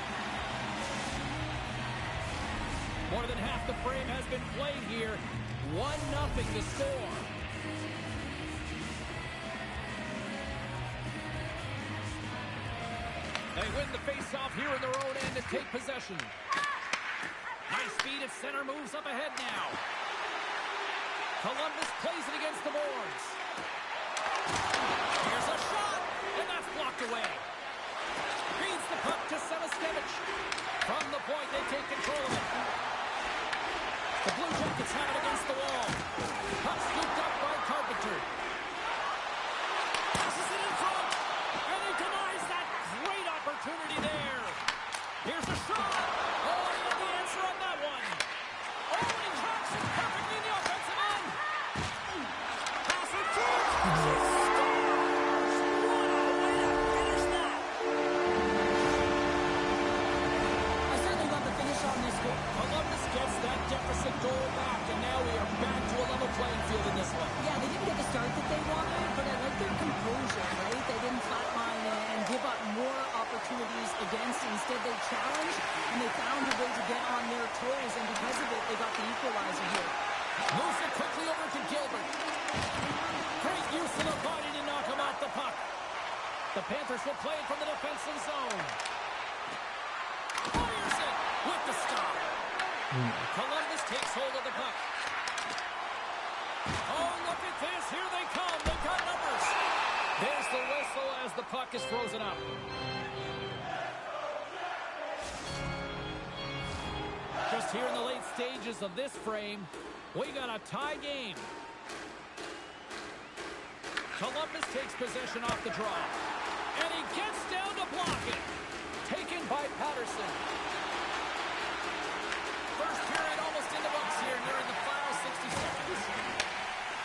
More than half the frame has been played here. 1-0 to score. They win the face-off here in their own end to take possession. High speed at center, moves up ahead now. Columbus plays it against the boards. Here's a shot, and that's blocked away. Feeds the puck to Semiskevich. From the point, they take control of it. The Blue Jackets have it against the wall. Puck scooped up by Carpenter. Passes it in front, and he denies that great opportunity there. Here's a shot. Oh, he got the answer on that one. Oh, and he tracks it perfectly in the offensive end. Pass it through. Columbus gets that deficit goal back, and now we are back to a level playing field in this one. Yeah, they didn't get the start that they wanted, but I like their composure, right? They didn't flatline and give up more opportunities against. Instead, they challenged, and they found a way to get on their toes, and because of it, they got the equalizer here. Moves it quickly over to Gilbert. Great use of the body to knock him off the puck. The Panthers will play it from the defensive zone. Fires it with the stop. Columbus takes hold of the puck. Oh, look at this. Here they come. They've got numbers. There's the whistle as the puck is frozen up. Just here in the late stages of this frame, we got a tie game. Columbus takes possession off the draw. And he gets down to block it. Taken by Patterson. First period almost in the books here during the final 60 seconds.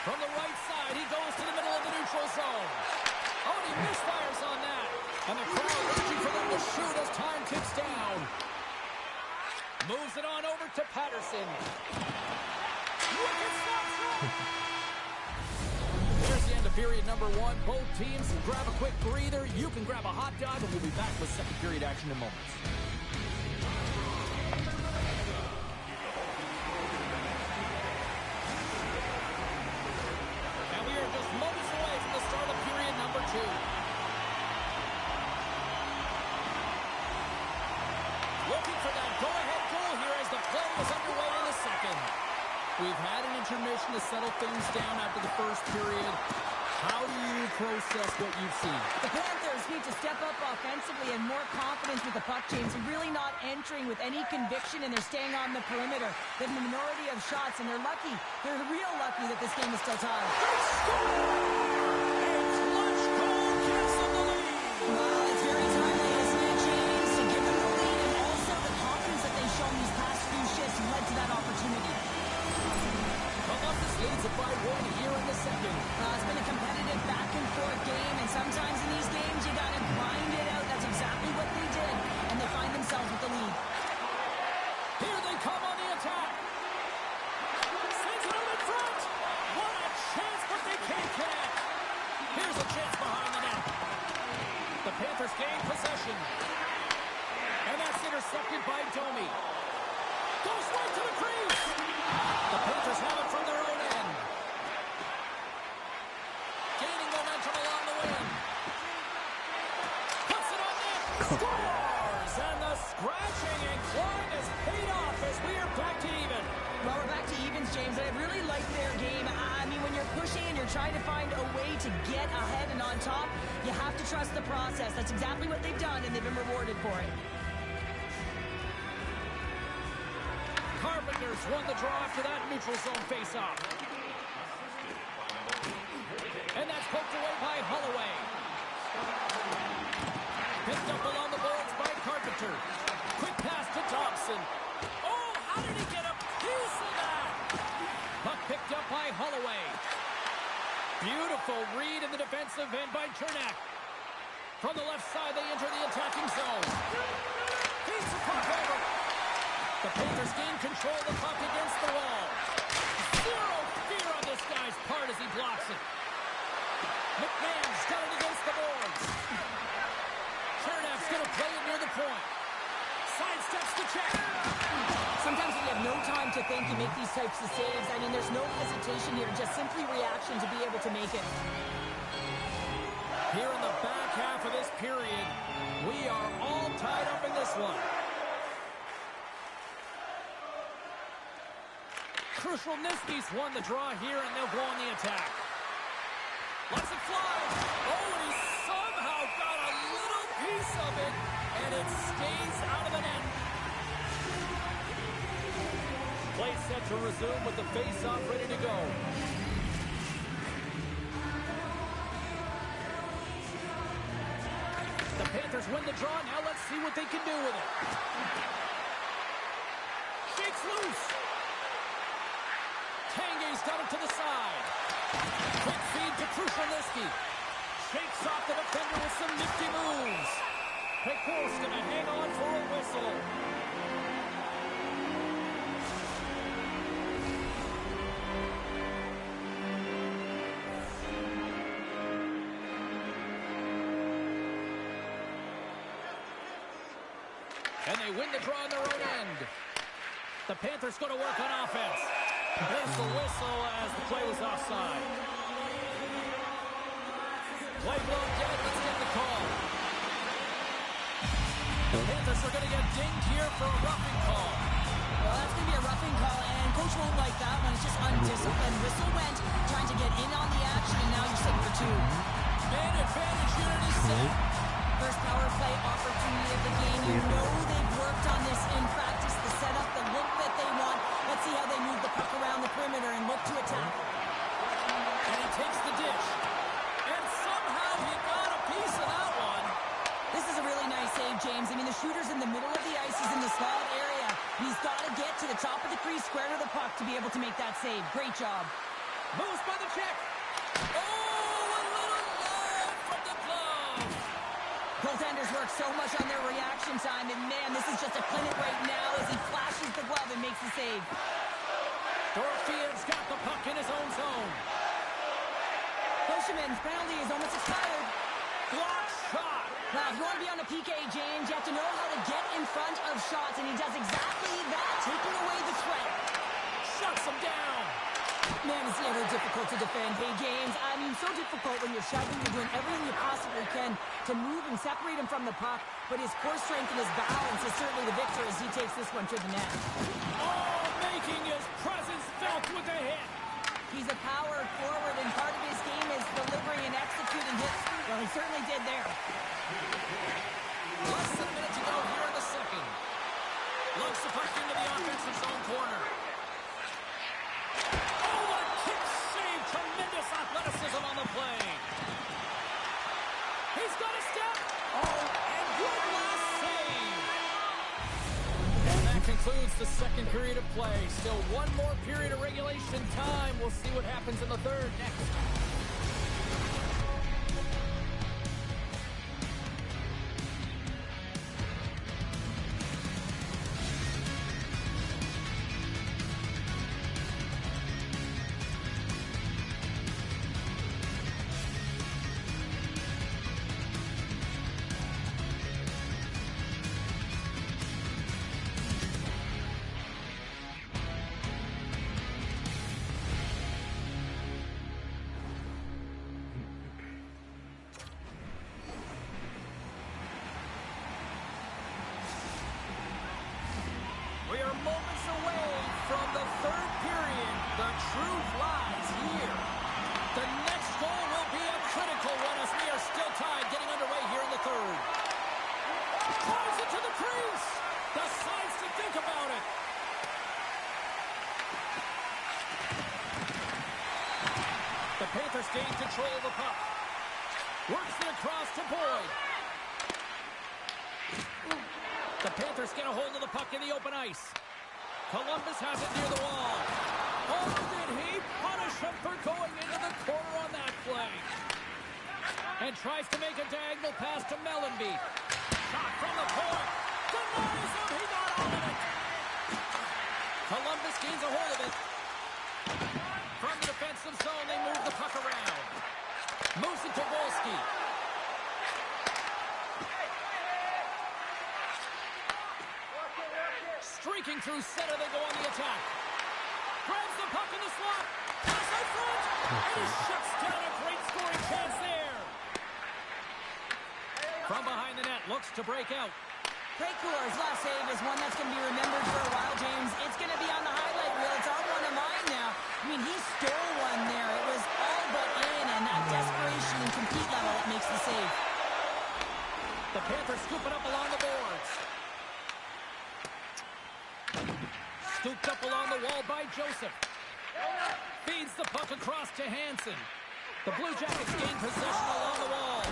From the right side, he goes to the middle of the neutral zone. Oh, and he misfires on that. And the crowd urging for them to shoot as time ticks down. Moves it on over to Patterson. Wicked stop shot. There's the end of period number 1. Both teams grab a quick breather. You can grab a hot dog, and we'll be back with second period action in moments. And we are just moments away from the start of period number 2. Looking for that go-ahead goal here as the play is underway in the second. We've had an intermission to settle things down after the first period. How do you process what you've seen? The Panthers need to step up offensively and more confidence with the puck, James. They're really not entering with any conviction, and they're staying on the perimeter. They have a minority of shots, and they're lucky. They're real lucky that this game is still tied. They score! A clutch goal gives them the lead. Well, it's very timely, isn't it, James? To give them the lead, and also the confidence that they've shown these past few shifts led to that opportunity. Columbus leads it by 1 here in the second. It's been a competitive back-and-forth game, and sometimes in these games you got to grind it out. That's exactly what they did, and they find themselves with the lead. Here they come on the attack. Sends it out in front. What a chance, but they can't connect. Here's a chance behind the net. The Panthers gain possession. And that's intercepted by Domi. Goes right to the crease. The Panthers have it from their own end. Gaining momentum along the wing. Puts it on net. Scores! And the scratching and clawing is paid off as we are back to even. Well, we're back to evens, James. I really like their game. I mean, when you're pushing and you're trying to find a way to get ahead and on top, you have to trust the process. That's exactly what they've done, and they've been rewarded for it. Carpenters won the draw after that neutral zone face-off. And that's poked away by Holloway. Picked up along the boards by Carpenter. Quick pass to Dobson. Oh, how did he get a piece of that? Puck picked up by Holloway. Beautiful read in the defensive end by Chernak. From the left side, they enter the attacking zone. Feeds the puck over. The Panthers gain control of the puck against the wall. Zero fear on this guy's part as he blocks it. McMahon's got it against the boards. Chernak's going to play it near the point. Sidesteps the check. Sometimes when you have no time to think, you make these types of saves. I mean, there's no hesitation here, just simply reaction to be able to make it. Here in the back half of this period, we are all tied up in this one. Crucial Niski's won the draw here, and they'll go on the attack. Lets it fly. Oh, and he somehow got a little piece of it, and it stays out of the net. Play set to resume with the face-off ready to go. The Panthers win the draw. Now let's see what they can do with it. Shakes loose. Tanguay's got it to the side. Quick feed to Krushelnyski. Shakes off the defender with some nifty moves. Pekor's going to hang on for a whistle. And they win the draw on their own end. The Panthers going to work on offense. There's the whistle as the play was offside. Play blown dead. Let's get the call. The Panthers are going to get dinged here for a roughing call. Well, that's going to be a roughing call, and Coach won't like that one. It's just undisciplined. Whistle went, trying to get in on the action, and now you're sitting for two. Man advantage unit is set. First power play opportunity of the game. You know they've worked on this in practice, the setup, the look that they want. Let's see how they move the puck around the perimeter and look to attack. And he takes the dish. And somehow he got a piece of that one. This is a really nice save, James. I mean, the shooter's in the middle of the ice. He's in the slot area. He's got to get to the top of the crease, square to the puck to be able to make that save. Great job. Moves by the check. Oh, a little love from the glove. Goaltenders work so much on their reaction time, and man, this is just a clinic right now as he flashes the glove and makes the save. Dorfian's got the puck in his own zone. Fisherman's penalty is almost expired. Block shot. Now, if you want to be on a PK, James, you have to know how to get in front of shots, and he does exactly that, taking away the threat. Shuts him down. Man, it's ever difficult to defend. Hey, James, I mean, so difficult when you're shoving, you're doing everything you possibly can to move and separate him from the puck, but his core strength and his balance is certainly the victor as he takes this one to the net. Oh, making his presence felt with a hit. He's a power forward, and part of his game is delivering and executing hits. Well, he certainly did there. Less than a minute to go here in the second. Lugs the puck into the offensive zone corner. Oh, what a kick save. Tremendous athleticism on the play. He's got a step. Oh, and good last save. And that concludes the second period of play. Still one more period of regulation time. We'll see what happens in the third next. to Boyd. The Panthers get a hold of the puck in the open ice. Columbus has it near the wall. Oh, did he punish him for going into the corner on that play? And tries to make a diagonal pass to Mellenby. Shot from the point. Denies him. He got all of it. Columbus gains a hold of it. From the defensive zone, they move the puck around. Moves it to Wolski. Streaking through center, they go on the attack. Grabs the puck in the slot. Pass out front. And he shuts down a great scoring chance there. From behind the net, looks to break out. Precour's last save is one that's going to be remembered for a while, James. It's going to be on the highlight reel. It's on one of mine now. I mean, he stole one there. It was all but in, and that desperation and compete level that makes the save. The Panthers scoop it up along the boards. Scooped up along the wall by Joseph. Feeds the puck across to Hansen. The Blue Jackets gain possession along the wall.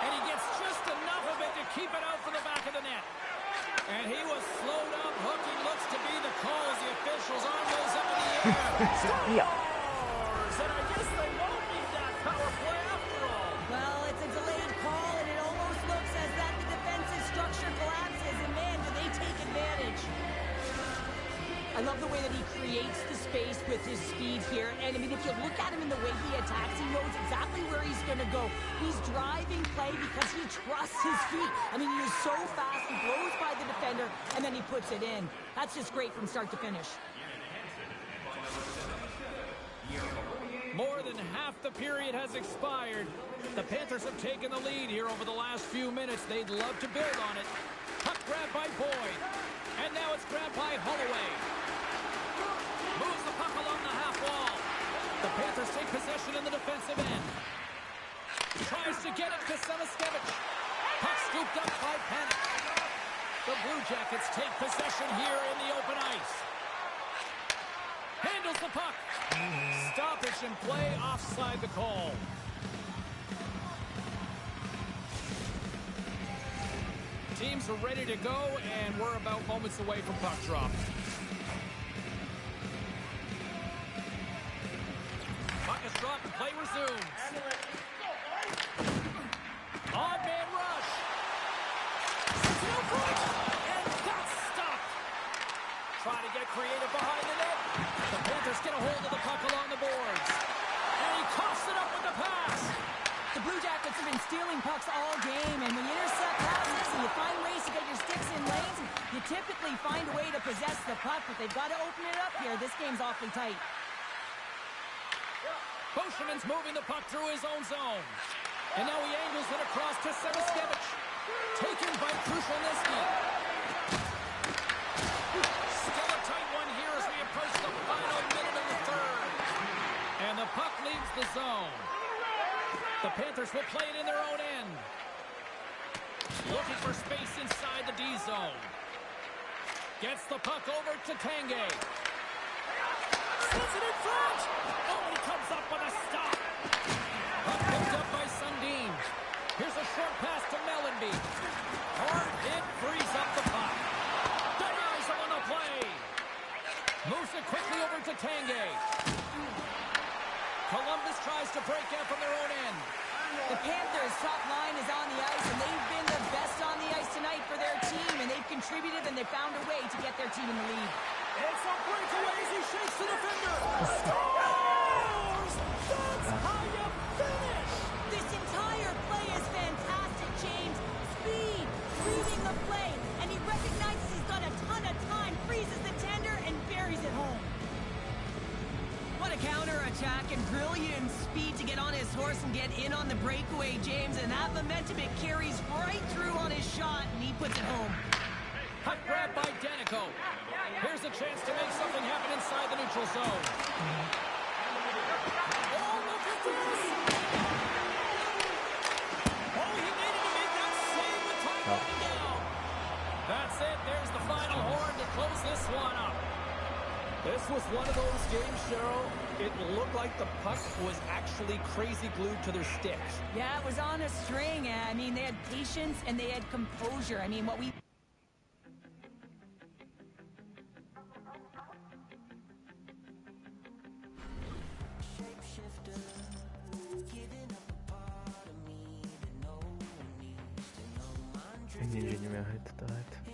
And he gets just enough of it to keep it out for the back of the net. And he was slowed up. Hooking looks to be the call as the officials arm goes up in the air. Scores! And I guess they won't need that power play after all. Well, it's a delayed call, and it almost looks as that the defensive structure collapses. And man, do they take advantage. I love the way that he creates the space with his speed here. And, I mean, if you look at him in the way he attacks, he knows exactly where he's going to go. He's driving play because he trusts his feet. I mean, he is so fast. He blows by the defender, and then he puts it in. That's just great from start to finish. More than half the period has expired. The Panthers have taken the lead here over the last few minutes. They'd love to build on it. Puck grabbed by Boyd. And now it's grabbed by Holloway. Moves the puck along the half wall. The Panthers take possession in the defensive end. Tries to get it to Semiskevich. Puck scooped up by Panic. The Blue Jackets take possession here in the open ice. Handles the puck. Stoppage in play, offside the call. Teams are ready to go, and we're about moments away from puck drop. Puck is dropped and play resumes. Odd man rush. And that's stopped. Trying to get creative behind the net. The Panthers get a hold of the puck along the boards. And he coughs it up with the pass. The Blue Jackets have been stealing pucks all game, and when you intercept passes and you find ways to get your sticks in lanes, you typically find a way to possess the puck, but they've got to open it up here. This game's awfully tight. Boschemann's moving the puck through his own zone. And now he angles it across to Semiskevich. Taken by Krushelnyski. Still a tight one here as we approach the final minute of the third. And the puck leaves the zone. The Panthers will play it in their own end. Looking for space inside the D zone. Gets the puck over to Tanguay. Sends it in front. Oh, he comes up with a stop. Puck picked up by Sundin. Here's a short pass to Mellenby. Hard hit, frees up the puck. Denies him on the play. Moves it quickly over to Tanguay. Columbus tries to break out from their own end. The Panthers' top line is on the ice, and they've been the best on the ice tonight for their team, and they've contributed, and they've found a way to get their team in the lead. It's a breakaway as he shakes the defender. Scores! That's how you finish! This entire play is fantastic, James. Speed, reading the play, and he recognizes he's got a ton of time, freezes the tender, and buries it home. What a counter-attack and brilliant speed to get on his horse and get in on the breakaway, James. And that momentum, it carries right through on his shot, and he puts it home. Puck grab by Danico. Here's a chance to make something happen inside the neutral zone. Oh, look at this! Oh, he needed to make that save with time running down. That's it. There's the final horn to close this one up. This was one of those games, Cheryl. It looked like the puck was actually crazy glued to their sticks. Yeah, it was on a string. I mean, they had patience and they had composure. I mean, what we... Nič, neviem, hej, to je.